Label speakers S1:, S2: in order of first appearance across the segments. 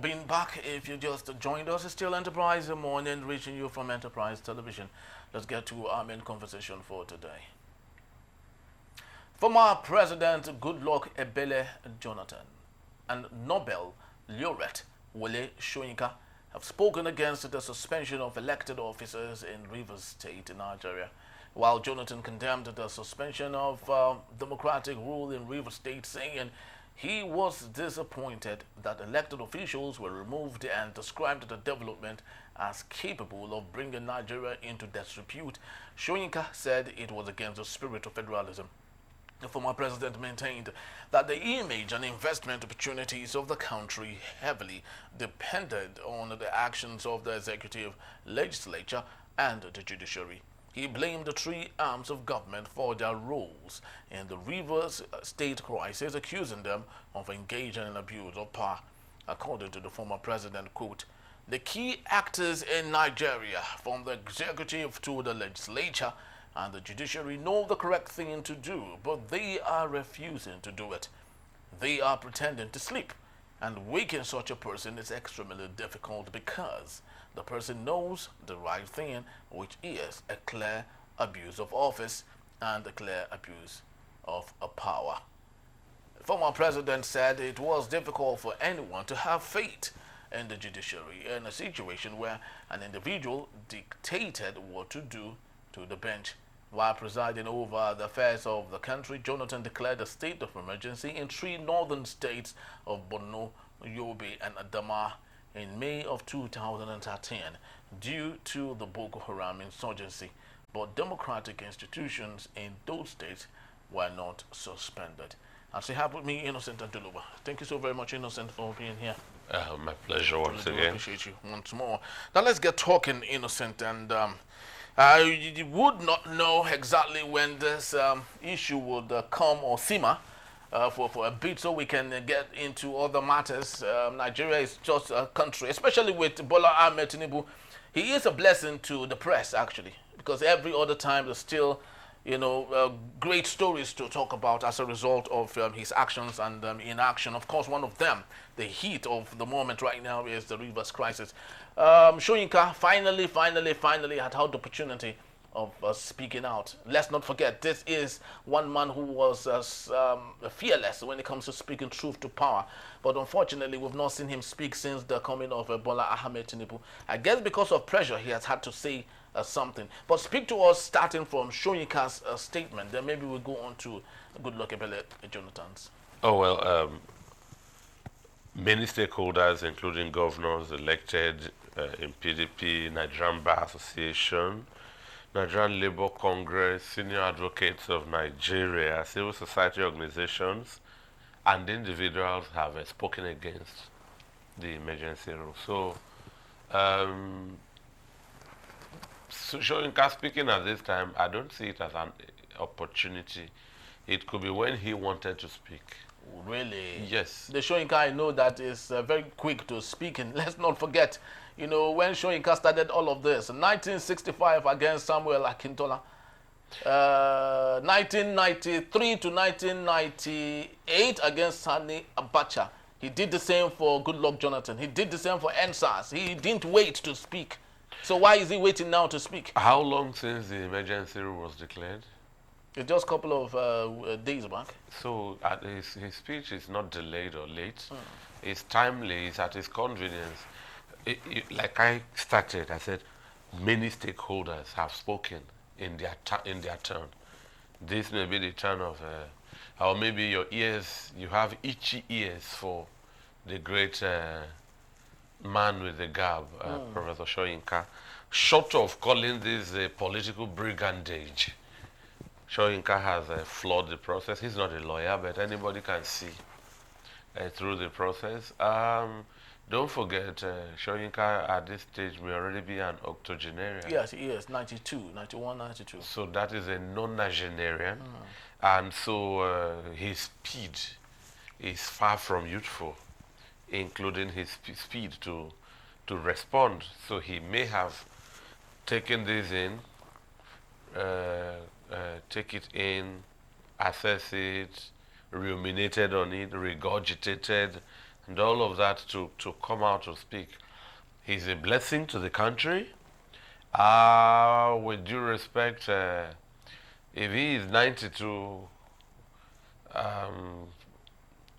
S1: been back. If you just joined us, it's still Enterprise Morning, reaching you from Enterprise Television. Let's get to our main conversation for today. Former President Goodluck Jonathan and Nobel Laureate Wole Soyinka have spoken against the suspension of elected officers in Rivers State in Nigeria, while Jonathan condemned the suspension of democratic rule in Rivers State, saying he was disappointed that elected officials were removed and described the development as capable of bringing Nigeria into disrepute. Soyinka said it was against the spirit of federalism. The former president maintained that the image and investment opportunities of the country heavily depended on the actions of the executive, legislature, and the judiciary. He blamed the three arms of government for their roles in the Rivers State crisis, accusing them of engaging in abuse of power. According to the former president, quote, "The key actors in Nigeria, from the executive to the legislature and the judiciary, know the correct thing to do, but they are refusing to do it. They are pretending to sleep, and waking such a person is extremely difficult because the person knows the right thing, which is a clear abuse of office and a clear abuse of a power." The former president said it was difficult for anyone to have faith in the judiciary in a situation where an individual dictated what to do to the bench. While presiding over the affairs of the country, Jonathan declared a state of emergency in three northern states of Borno, Yobe, and Adamawa in May of 2013 due to the Boko Haram insurgency, but democratic institutions in those states were not suspended. And so you have with me Innocent Aduluba. Thank you so very much, Innocent, for being here.
S2: My pleasure once again.
S1: I appreciate you once more. Now let's get talking, Innocent, and you would not know exactly when this issue would come or simmer. For a bit, so we can get into other matters. Nigeria is just a country, especially with Bola Ahmed Tinubu. He is a blessing to the press, actually, because every other time there's still, great stories to talk about as a result of his actions and inaction. Of course, one of them, the heat of the moment right now, is the Rivers crisis. Soyinka finally had had the opportunity of speaking out. Let's not forget, this is one man who was fearless when it comes to speaking truth to power. But unfortunately, we've not seen him speak since the coming of Bola Ahmed Tinubu. I guess because of pressure, he has had to say something. But speak to us starting from Soyinka's statement. Then maybe we'll go on to Goodluck Jonathan's.
S2: Oh, well, many stakeholders, including governors elected in PDP, Nigerian Bar Association, Nigerian Labour Congress, senior advocates of Nigeria, civil society organizations, and individuals have spoken against the emergency rule. So, Soyinka speaking at this time, I don't see it as an opportunity. It could be when he wanted to speak.
S1: Really?
S2: Yes.
S1: The Soyinka I know that is very quick to speak, and let's not forget, when Soyinka started all of this, 1965 against Samuel Akintola, 1993 to 1998 against Sani Abacha. He did the same for Goodluck Jonathan. He did the same for NSAS. He didn't wait to speak. So why is he waiting now to speak?
S2: How long since the emergency rule was declared?
S1: It's just a couple of days back.
S2: So his speech is not delayed or late. It's timely. It's at his convenience. Like I started, I said, many stakeholders have spoken in their turn. This may be the turn of, or maybe your ears, you have itchy ears for the great man with the garb, Professor Soyinka. Short of calling this a political brigandage, Soyinka has flawed the process. He's not a lawyer, but anybody can see through the process. Don't forget, Soyinka at this stage may already be an octogenarian.
S1: Yes, he is, 91, 92.
S2: So that is a nonagenarian. And so his speed is far from youthful, including his speed to respond. So he may have taken this in, take it in, assess it, ruminated on it, regurgitated, and all of that to come out to speak. He's a blessing to the country. With due respect, if he is 92, um,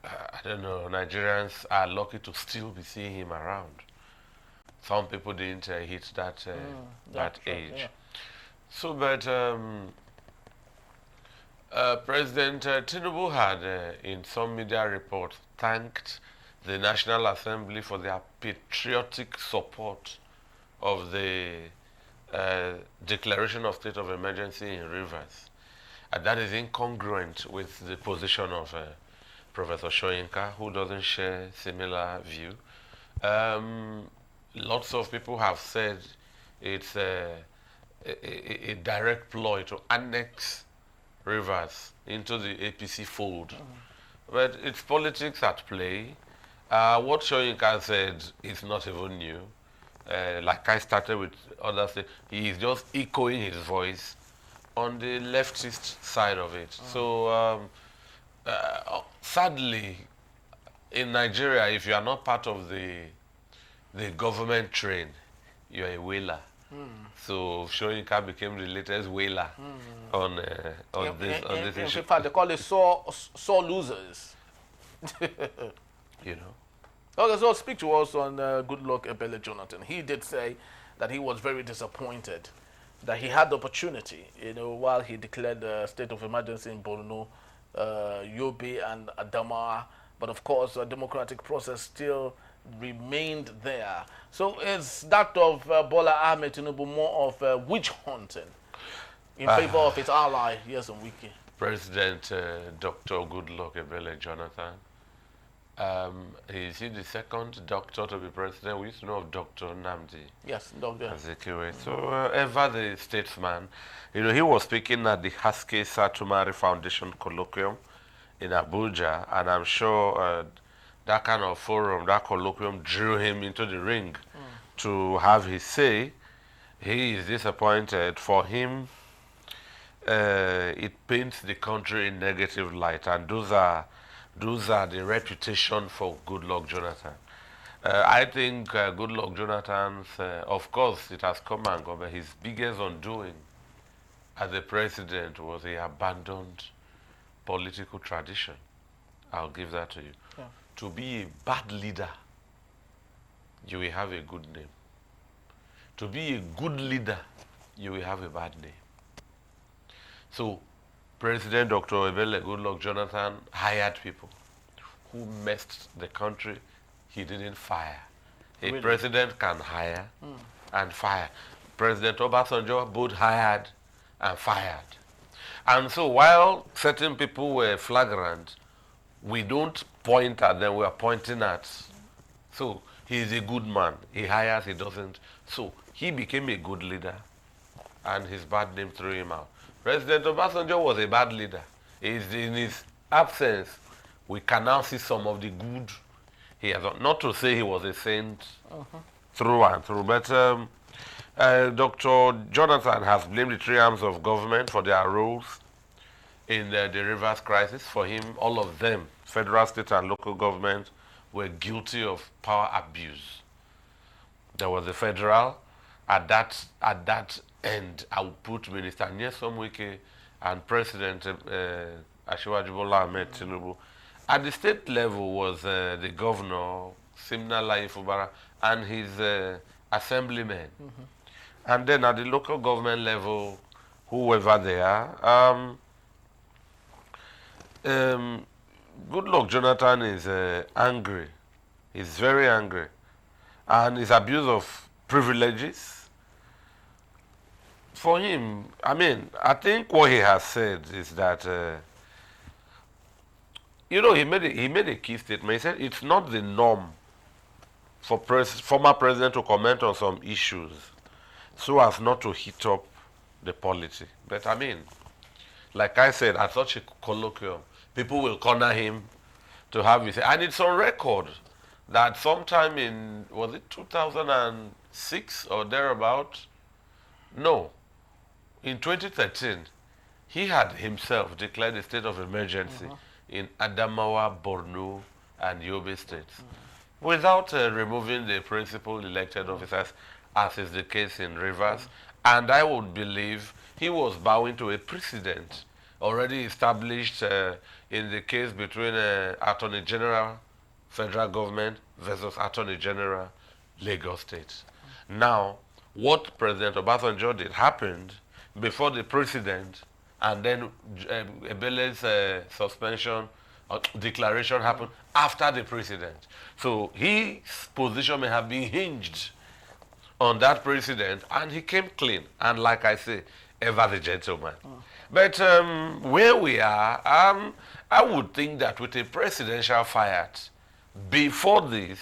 S2: I don't know, Nigerians are lucky to still be seeing him around. Some people didn't hit that age.
S1: Yeah.
S2: So, but President Tinubu had, in some media reports, thanked the National Assembly for their patriotic support of the declaration of state of emergency in Rivers. And that is incongruent with the position of Professor Soyinka, who doesn't share similar view. Lots of people have said it's a direct ploy to annex Rivers into the APC fold. But it's politics at play. What Soyinka said is not even new. Like I started with others, he is just echoing his voice on the leftist side of it. So sadly, in Nigeria, if you are not part of the government train, you are a whaler. So Soyinka became the latest whaler on this issue.
S1: In fact, they call it sore losers.
S2: You know.
S1: Okay, so speak to us on Goodluck Ebele Jonathan. He did say that he was very disappointed that he had the opportunity, while he declared the state of emergency in Borno, Yobe, and Adamawa. But of course, a democratic process still remained there. So is that of Bola Ahmed Tinubu more of witch hunting in favor of its ally, yes, and Wiki?
S2: President Dr. Goodluck Ebele Jonathan. Is he the second doctor to be president? We used to know of Dr. Namdi.
S1: Yes, Dr.
S2: Azikiwe. So ever the statesman, he was speaking at the Haske Satumari Foundation colloquium in Abuja, and I'm sure that kind of forum, that colloquium drew him into the ring to have his say. He is disappointed. For him, it paints the country in negative light, and those are the reputation for Goodluck Jonathan. I think Goodluck Jonathan's, of course, it has come and gone, but his biggest undoing as a president was he abandoned political tradition. I'll give that to you.
S1: Yeah.
S2: To be a bad leader, you will have a good name. To be a good leader, you will have a bad name. So, President Dr. Ebele Goodluck Jonathan hired people who messed the country. He didn't fire. A
S1: Really?
S2: President can hire and fire. President Obasanjo both hired and fired. And so while certain people were flagrant, we don't point at them, we are pointing at. So he is a good man. He hires, he doesn't. So he became a good leader, and his bad name threw him out. President Obasanjo was a bad leader. In his absence, we can now see some of the good he has done. Not to say he was a saint through and through, but Dr. Jonathan has blamed the three arms of government for their roles in the Rivers crisis. For him, all of them, federal, state, and local government, were guilty of power abuse. There was the federal. At that end, I would put Minister Nyesom Wike and President Asiwaju Bola Ahmed Tinubu. At the state level was the Governor Siminalayi Fubara and his assemblymen. And then at the local government level, whoever they are, Goodluck Jonathan is angry. He's very angry. And his abuse of privileges, for him, I think what he has said is that, he made a key statement. He said it's not the norm for former president to comment on some issues so as not to heat up the polity. But like I said, at such a colloquium, people will corner him to have his, and it's on record that sometime in, was it 2006 or thereabout? No. In 2013, he had himself declared a state of emergency in Adamawa, Borno, and Yobe states, without removing the principal elected officers, as is the case in Rivers. And I would believe he was bowing to a precedent already established in the case between Attorney General, federal government versus Attorney General, Lagos State. Now, what President Obasanjo did happened before the precedent, and then Ebele's suspension or declaration happened after the precedent. So his position may have been hinged on that precedent, and he came clean. And like I say, ever the gentleman. But where we are, I would think that with a presidential fiat, before this,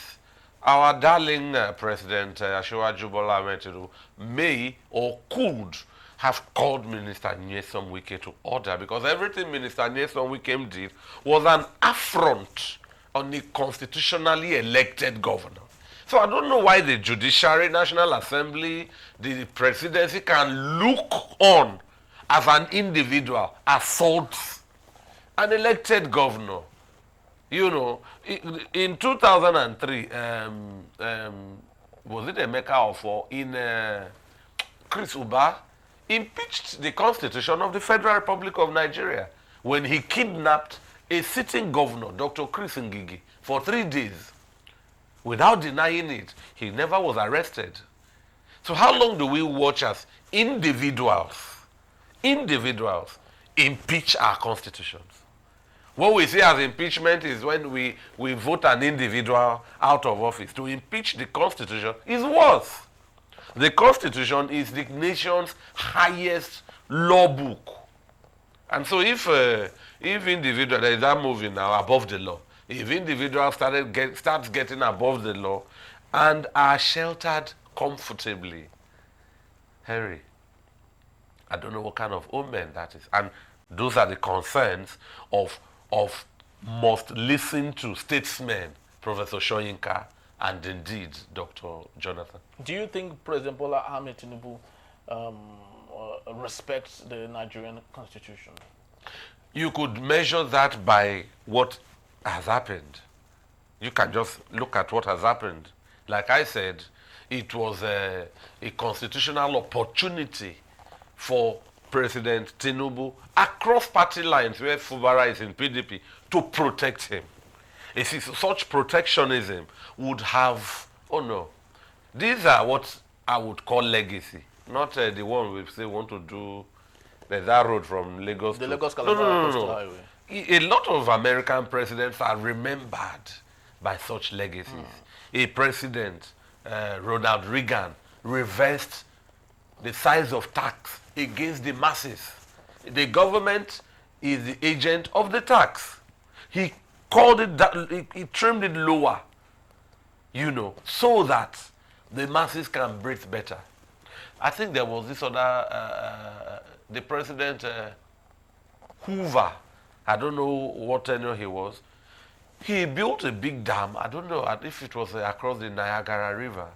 S2: our darling President Asiwaju Bola Ahmed Tinubu may or could have called Minister Nyesom Wike to order, because everything Minister Nyesom Wike did was an affront on the constitutionally elected governor. So I don't know why the Judiciary, National Assembly, the presidency can look on as an individual assaults an elected governor. You know, in 2003, was it Emeka Ofo in Chris Uba impeached the Constitution of the Federal Republic of Nigeria when he kidnapped a sitting governor, Dr. Chris Ngigi, for 3 days. Without denying it, he never was arrested. So how long do we watch as individuals impeach our constitutions? What we see as impeachment is when we vote an individual out of office. To impeach the Constitution is worse. The Constitution is the nation's highest law book. And so if individual, there is that moving now, above the law. If individuals starts getting above the law and are sheltered comfortably, Henry, I don't know what kind of omen that is. And those are the concerns of must listen to statesmen, Professor Soyinka, and indeed Dr. Jonathan.
S1: Do you think President Bola Ahmed Tinubu respects the Nigerian constitution?
S2: You could measure that by what has happened. You can just look at what has happened. Like I said, it was a constitutional opportunity for President Tinubu across party lines where Fubara is in PDP to protect him. Such protectionism would have, oh no, these are what I would call legacy, not the one we say want to do. There's that road from Lagos.
S1: The Lagos Coastal Highway.
S2: A lot of American presidents are remembered by such legacies. A president, Ronald Reagan, reversed the size of tax against the masses. The government is the agent of the tax. He called it that, he trimmed it lower, you know, so that the masses can breathe better. I think there was this other, the president, Hoover, I don't know what tenure he was. He built a big dam. I don't know if it was across the Niagara River.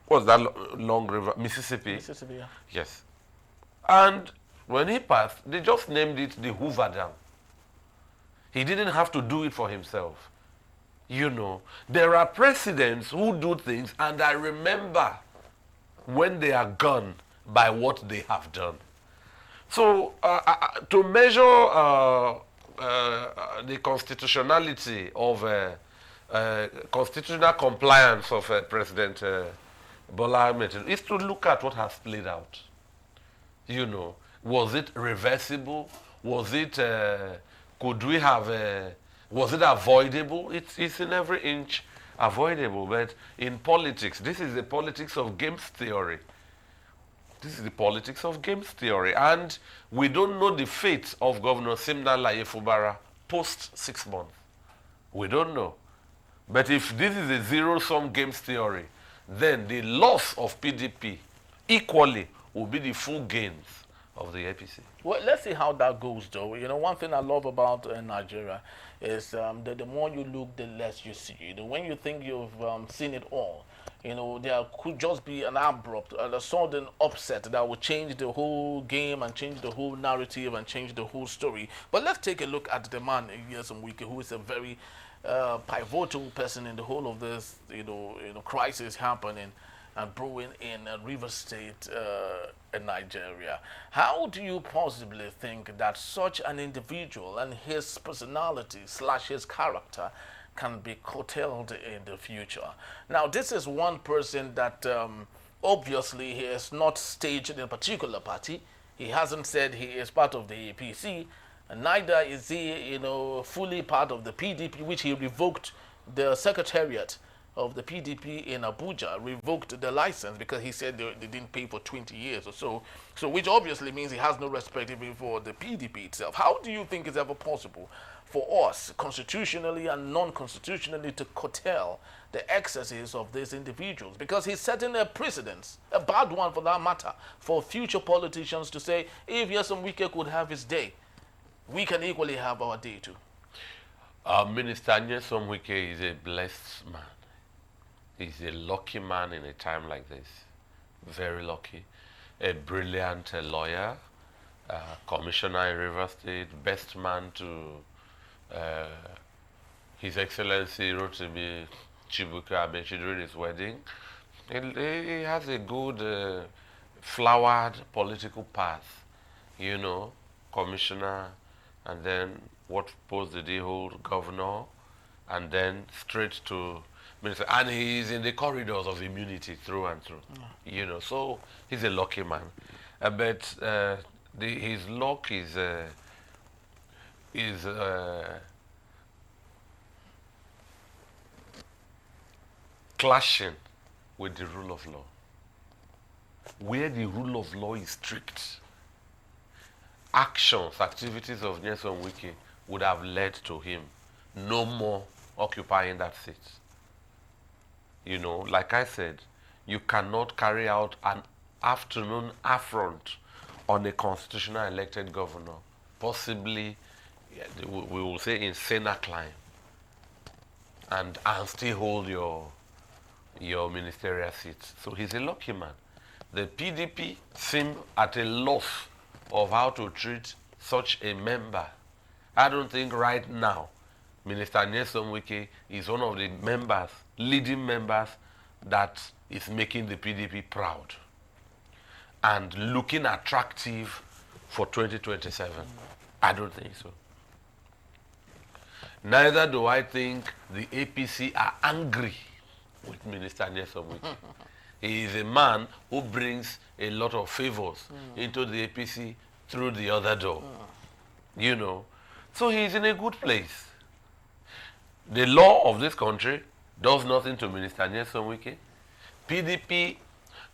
S2: What's that long river? Mississippi.
S1: Mississippi, yeah.
S2: Yes. And when he passed, they just named it the Hoover Dam. He didn't have to do it for himself. You know, there are presidents who do things and I remember when they are gone by what they have done. So to measure the constitutionality of constitutional compliance of President Bola Ahmed Tinubu is to look at what has played out. You know, was it reversible? Was it, could we have, was it avoidable? It's in every inch avoidable, but in politics, this is the politics of games theory. This is the politics of games theory. And we don't know the fate of Governor Siminalayi Fubara post 6 months. We don't know. But if this is a zero-sum games theory, then the loss of PDP equally will be the full gains of the APC.
S1: Well, let's see how that goes, though. You know, one thing I love about Nigeria is that the more you look, the less you see. You know, when you think you've seen it all, there could just be an abrupt and a sudden upset that will change the whole game and change the whole narrative and change the whole story. But let's take a look at the man, Nyesom Wike, who is a very pivotal person in the whole of this, crisis happening and brewing in Rivers State in Nigeria. How do you possibly think that such an individual and his personality / his character can be curtailed in the future? Now, this is one person that obviously he is not staged in a particular party. He hasn't said he is part of the APC, and neither is he, fully part of the PDP, which he revoked the secretariat of the PDP in Abuja, revoked the license because he said they didn't pay for 20 years or so. So, which obviously means he has no respect even for the PDP itself. How do you think it's ever possible for us, constitutionally and non-constitutionally, to curtail the excesses of these individuals? Because he's setting a precedent, a bad one for that matter, for future politicians to say, if Nyesom Wike could have his day, we can equally have our day too.
S2: Minister Nyesom Wike is a blessed man. He's a lucky man in a time like this. Very lucky. A brilliant lawyer, commissioner in River State, best man to His Excellency Rotimi Chibuka Amechi during his wedding. He has a good, flowered political path, commissioner, and then what post did he hold? Governor, and then straight to minister. And he is in the corridors of immunity through and through, so he's a lucky man. But his luck is clashing with the rule of law. Where the rule of law is strict, activities of Nyesom Wike would have led to him no more occupying that seat. Like I said, you cannot carry out an afternoon affront on a constitutional elected governor, possibly, we will say, insane climb, and still hold your ministerial seat. So he's a lucky man. The PDP seem at a loss of how to treat such a member. I don't think right now Minister Nyesom Wike is one of the leading members that is making the PDP proud and looking attractive for 2027. I don't think so. Neither do I think the APC are angry with Minister Nyesom Wike. He is a man who brings a lot of favors into the APC through the other door. So he is in a good place. The law of this country does nothing to Minister Nyesom Wike. PDP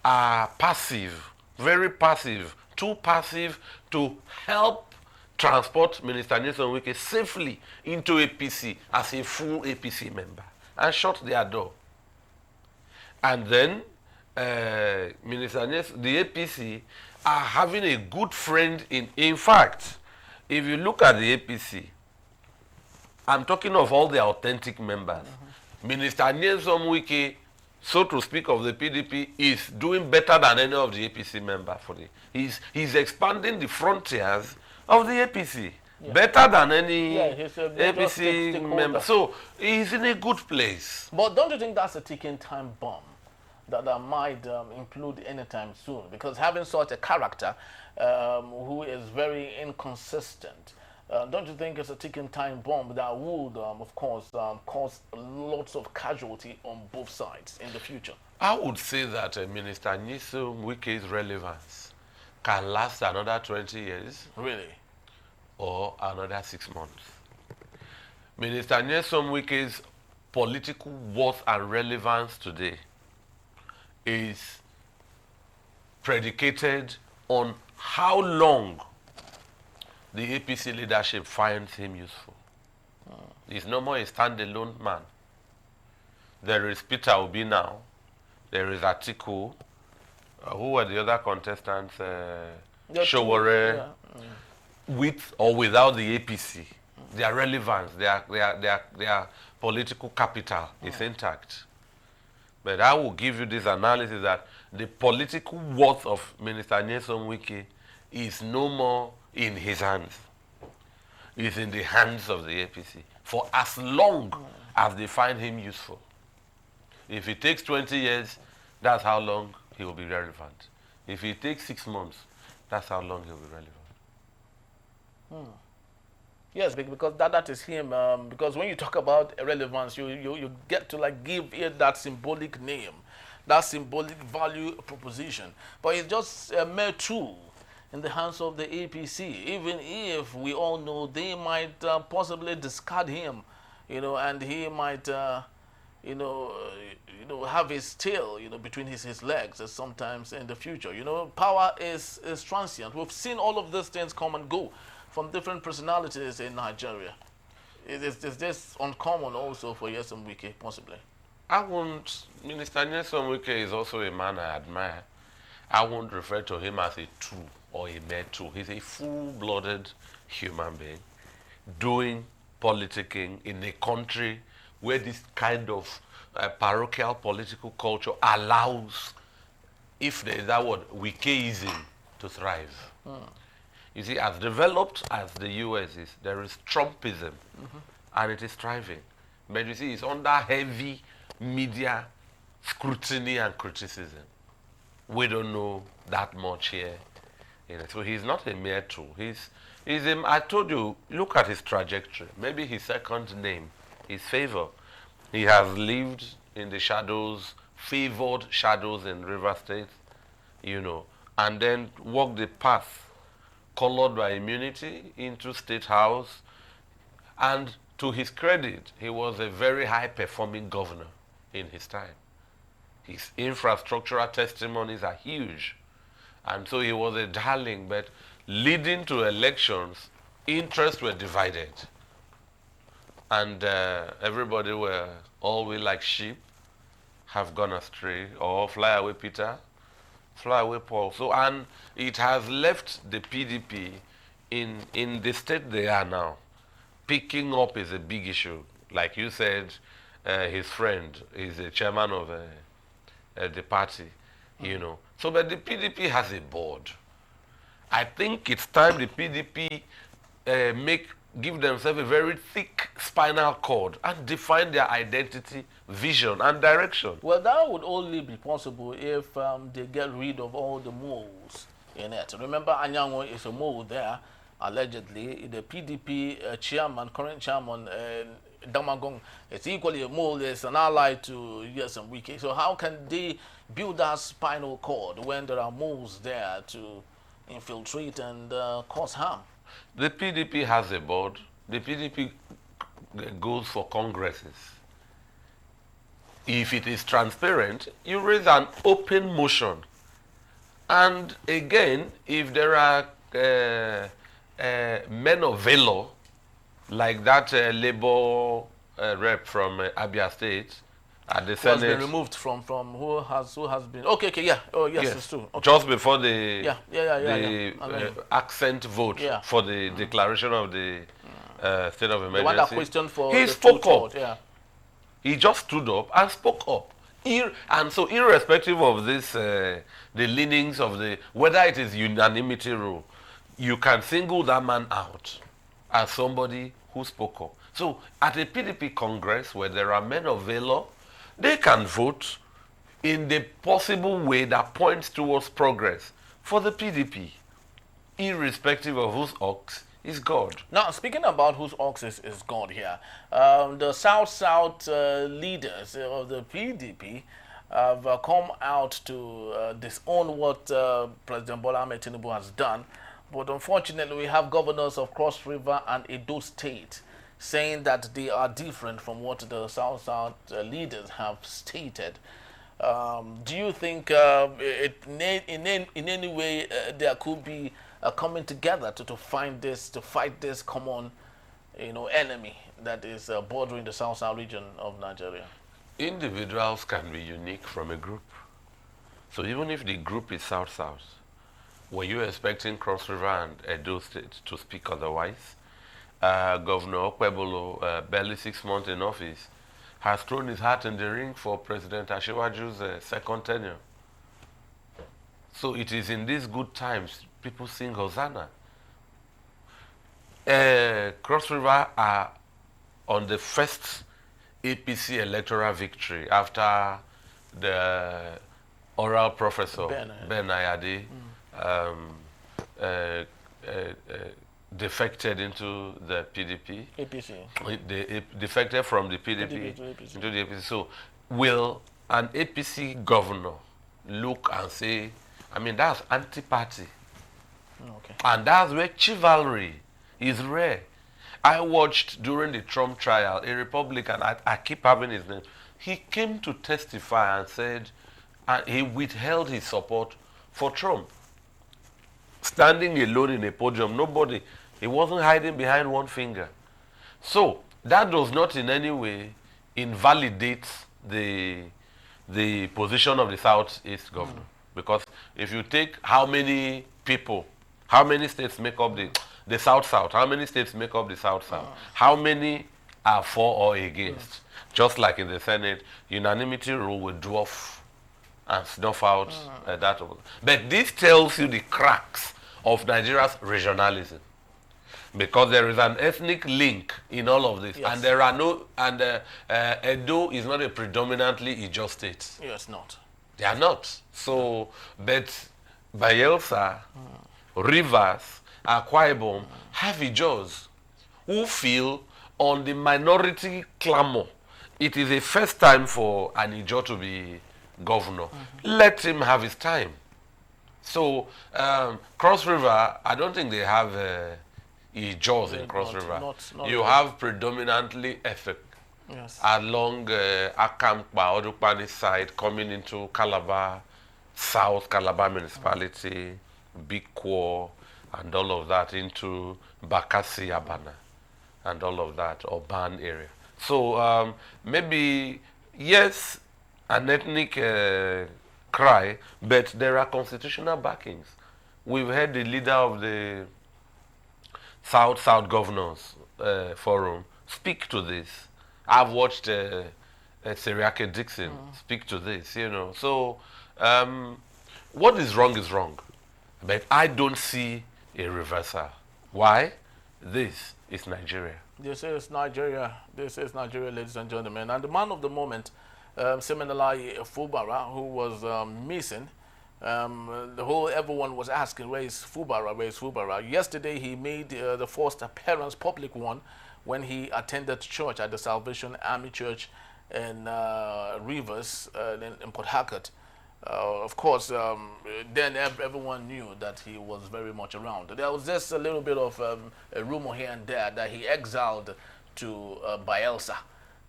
S2: are passive, very passive, too passive to help transport Minister Nyesom Wike safely into APC as a full APC member and shut their door. And then the APC are having a good friend in fact, if you look at the APC, I'm talking of all the authentic members. Minister Nyesom Wike, so to speak, of the PDP, is doing better than any of the APC member he's expanding the frontiers of the APC. Yeah. Better than any APC member. So he's in a good place.
S1: But don't you think that's a ticking time bomb that might implode anytime soon? Because having such a character who is very inconsistent, don't you think it's a ticking time bomb that would, of course, cause lots of casualty on both sides in the future?
S2: I would say that Minister Nyesom Wike's relevance can last another 20 years.
S1: Really?
S2: Or another 6 months. Minister Nyesom Wike's political worth and relevance today is predicated on how long the APC leadership finds him useful. He's no more a standalone man. There is Peter Obi now. There is Atiku. Who were the other contestants? Showore. With or without the APC, their relevance, their political capital is intact. But I will give you this analysis that the political worth of Minister Nyesom Wike is no more in his hands. It's in the hands of the APC for as long as they find him useful. If it takes 20 years, that's how long he will be relevant. If it takes 6 months, that's how long he will be relevant.
S1: Yes, because that is him. Because when you talk about relevance, you get to like give it that symbolic name, that symbolic value proposition. But it's just a mere tool in the hands of the APC. Even if we all know they might possibly discard him, and he might, have his tail, between his legs sometimes in the future. Power is transient. We've seen all of these things come and go from different personalities in Nigeria. Is this uncommon also for Nyesom Wike, possibly?
S2: Minister Nyesom Wike is also a man I admire. I won't refer to him as a tool or a mere tool. He's a full-blooded human being doing politicking in a country where this kind of parochial political culture allows, if there is that word, Wikeism to thrive. You see, as developed as the US is, there is Trumpism, and it is thriving. But you see, it's under heavy media scrutiny and criticism. We don't know that much here. So he's not a mere tool. I told you, look at his trajectory. Maybe his second name is Favor. He has lived in the shadows, favored shadows in River State, and then walked the path colored by immunity into State House. And to his credit, he was a very high-performing governor in his time. His infrastructural testimonies are huge. And so he was a darling, but leading to elections, interests were divided. And everybody were all we like sheep, have gone astray, or fly away Peter, fly away Paul. So, and it has left the PDP in the state they are now. Picking up is a big issue. Like you said, his friend is the chairman of the party, So, but the PDP has a board. I think it's time the PDP give themselves a very thick spinal cord and define their identity, vision, and direction.
S1: Well, that would only be possible if they get rid of all the moles in it. Remember, Anyango is a mole there, allegedly. The PDP current chairman, Damagong, is equally a mole, is an ally to Nyesom Wike. So how can they build that spinal cord when there are moles there to infiltrate and cause harm?
S2: The PDP has a board. The PDP goes for congresses. If it is transparent, you raise an open motion. And again, if there are men of valor, like that Labour rep from Abia State, at the Senate.
S1: Who has been removed from who has been yeah, yes. It's true. Okay.
S2: Just before the accent vote for the declaration of the state of emergency.
S1: The one that questioned for
S2: he spoke up. He just stood up and spoke up. And so irrespective of this, the leanings of whether it is unanimity rule, you can single that man out as somebody who spoke up. So at a PDP Congress where there are men of valor, they can vote in the possible way that points towards progress for the PDP, irrespective of whose ox is God.
S1: Now, speaking about whose ox is God here, the South leaders of the PDP have come out to disown what President Bola Ahmed Tinubu has done. But unfortunately, we have governors of Cross River and Edo State saying that they are different from what the South leaders have stated. Do you think in any way there could be a coming together to fight this common, enemy that is bordering the South region of Nigeria?
S2: Individuals can be unique from a group. So even if the group is South, were you expecting Cross River and Edo State to speak otherwise? Governor Okwebolo, barely 6 months in office, has thrown his hat in the ring for President Ashiwaju's second tenure. So it is in these good times people sing Hosanna. Cross River are on the first APC electoral victory after the oral professor Ben Ayade defected into the PDP.
S1: APC.
S2: They defected from the PDP
S1: to APC.
S2: into the APC. So will an APC governor look and say, I mean, that's anti-party.
S1: Okay.
S2: And that's where chivalry is rare. I watched during the Trump trial, a Republican, I keep having his name, he came to testify and said, and he withheld his support for Trump. Standing alone in a podium, nobody, he wasn't hiding behind one finger. So that does not in any way invalidate the position of the Southeast governor. Because if you take how many people, how many states make up the South-South, how many states make up the South-South, how many are for or against? Just like in the Senate, unanimity rule will dwarf and snuff out that. But this tells you the cracks of Nigeria's regionalism. Because there is an ethnic link in all of this.
S1: Yes.
S2: And there are no, and Edo is not a predominantly Ijaw state.
S1: Yes, not.
S2: They are not. So, but Bayelsa, Rivers, Akwa Ibom have Ijaws who feel on the minority clamor. It is a first time for an Ijaw to be governor. Let him have his time. So, Cross River, I don't think they have Ijaws in Cross River.
S1: Not
S2: you have predominantly Efik.
S1: Yes.
S2: Along Akamkpa, Odukpani side, coming into Calabar, South Calabar municipality, Bikwo, and all of that into Bakassi, Abana, and all of that, urban area. So maybe, yes, an ethnic cry, but there are constitutional backings. We've heard the leader of the South Governors Forum speak to this. I've watched Seriake Dixon speak to this, you know. So what is wrong. But I don't see a reversal. Why? This is Nigeria.
S1: This is Nigeria. This is Nigeria, ladies and gentlemen. And the man of the moment, Siminalayi Fubara, who was missing. Everyone was asking, where is Fubara? Where is Fubara? Yesterday, he made the first appearance, public one, when he attended church at the Salvation Army Church in Rivers, in Port Harcourt. Of course, then everyone knew that he was very much around. There was just a little bit of a rumor here and there that he exiled to Bayelsa.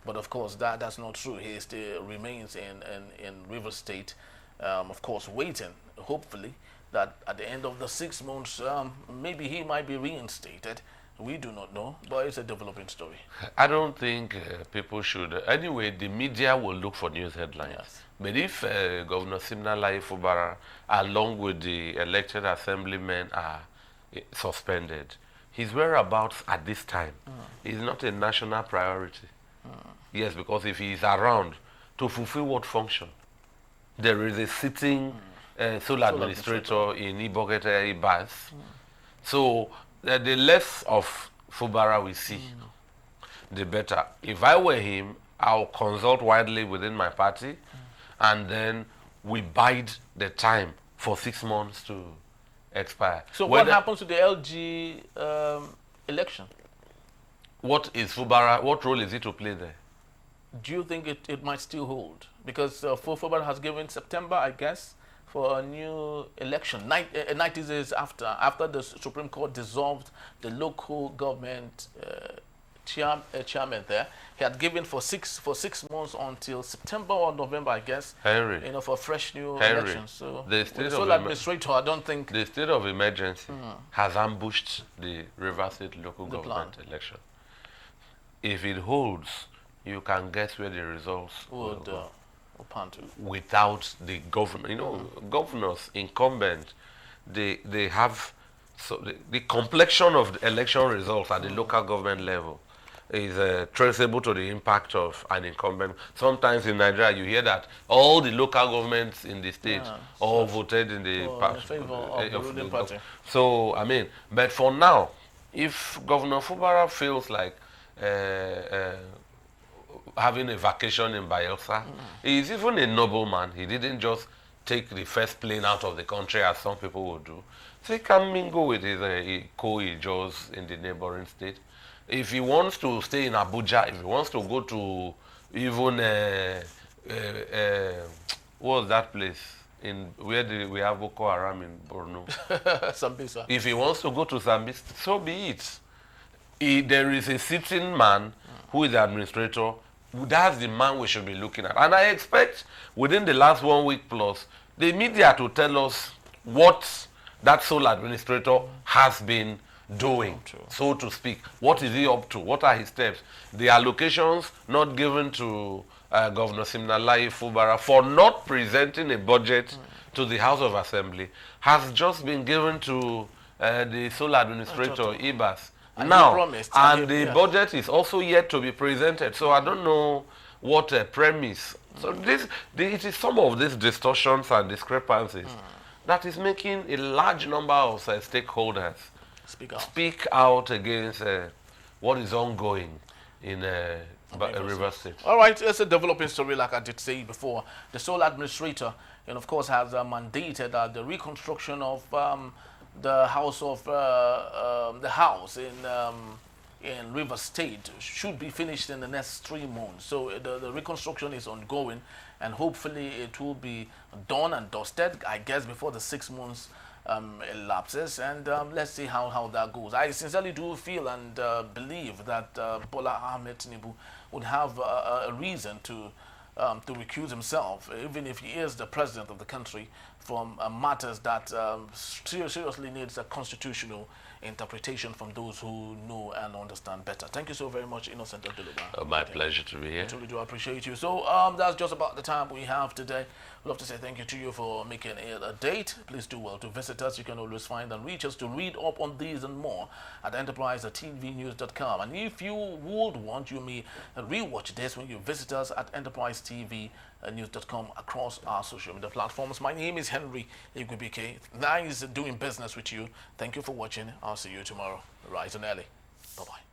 S1: But of course, that's not true. He still remains in Rivers State, of course, waiting, hopefully, that at the end of the 6 months, maybe he might be reinstated. We do not know, but it's a developing story.
S2: I don't think people should. Anyway, the media will look for news headlines.
S1: Yes.
S2: But if Governor Siminalayi Fubara, along with the elected assemblymen, are suspended, his whereabouts at this time is not a national priority. Yes, because if he is around to fulfill what function? There is a sitting sole administrator in Ibogete Ibas. So the less of Fubara we see, the better. If I were him, I'll consult widely within my party, and then we bide the time for 6 months to expire.
S1: So what happens to the LG election?
S2: What is Fubara? What role is he to play there?
S1: Do you think it might still hold? Because Fubara has given September, I guess, for a new election. 90 days after the Supreme Court dissolved the local government chairman there, he had given for six months until September or November, I guess.
S2: Henry,
S1: for fresh new elections. So
S2: the state of
S1: administrator, I don't think
S2: the state of emergency has ambushed the River State local government election. If it holds, you can guess where the results would go.
S1: Pan to.
S2: Without the governor, you know, governors, incumbent, they have the complexion of the election results at the local government level is traceable to the impact of an incumbent. Sometimes in Nigeria, you hear that all the local governments in the state all voted in the
S1: in favor of the ruling party.
S2: So, I mean, but for now, if Governor Fubara feels like having a vacation in Bayelsa, he's even a nobleman. He didn't just take the first plane out of the country as some people would do. So he can mingle with his co-ijos in the neighboring state. If he wants to stay in Abuja, if he wants to go to even what's that place in where we have Boko Haram in Borno?
S1: Sambisa.
S2: If he wants to go to Zambia, so be it. There is a sitting man who is the administrator. That's the man we should be looking at. And I expect within the last 1 week plus, the media to tell us what that sole administrator has been doing, so to speak. What is he up to? What are his steps? The allocations not given to Governor Siminalayi Fubara for not presenting a budget to the House of Assembly has just been given to the sole administrator, Ibas.
S1: And
S2: now,
S1: promised,
S2: and the budget is also yet to be presented. So I don't know what premise. So it is some of these distortions and discrepancies that is making a large number of stakeholders speak out against what is ongoing in Rivers State.
S1: All right, it's a developing story, like I did say before. The sole administrator, and of course, has mandated the reconstruction of the house in Rivers State should be finished in the next 3 months. So the reconstruction is ongoing, and hopefully it will be done and dusted, I guess, before the 6 months elapses. And let's see how that goes. I sincerely do feel and believe that Bola Ahmed Tinubu would have a reason to recuse himself, even if he is the president of the country, from matters that seriously needs a constitutional interpretation from those who know and understand better. Thank you so very much, Innocent Abdullah.
S2: My pleasure to be here.
S1: I truly do appreciate you. So that's just about the time we have today. We'd love to say thank you to you for making it a date. Please do well to visit us. You can always find and reach us to read up on these and more at enterprisetvnews.com. And if you would want, you may rewatch this when you visit us at enterprisetvnews.com across our social media platforms. My name is Henry Igwebike. Nice doing business with you. Thank you for watching. I'll see you tomorrow, right and early. Bye-bye.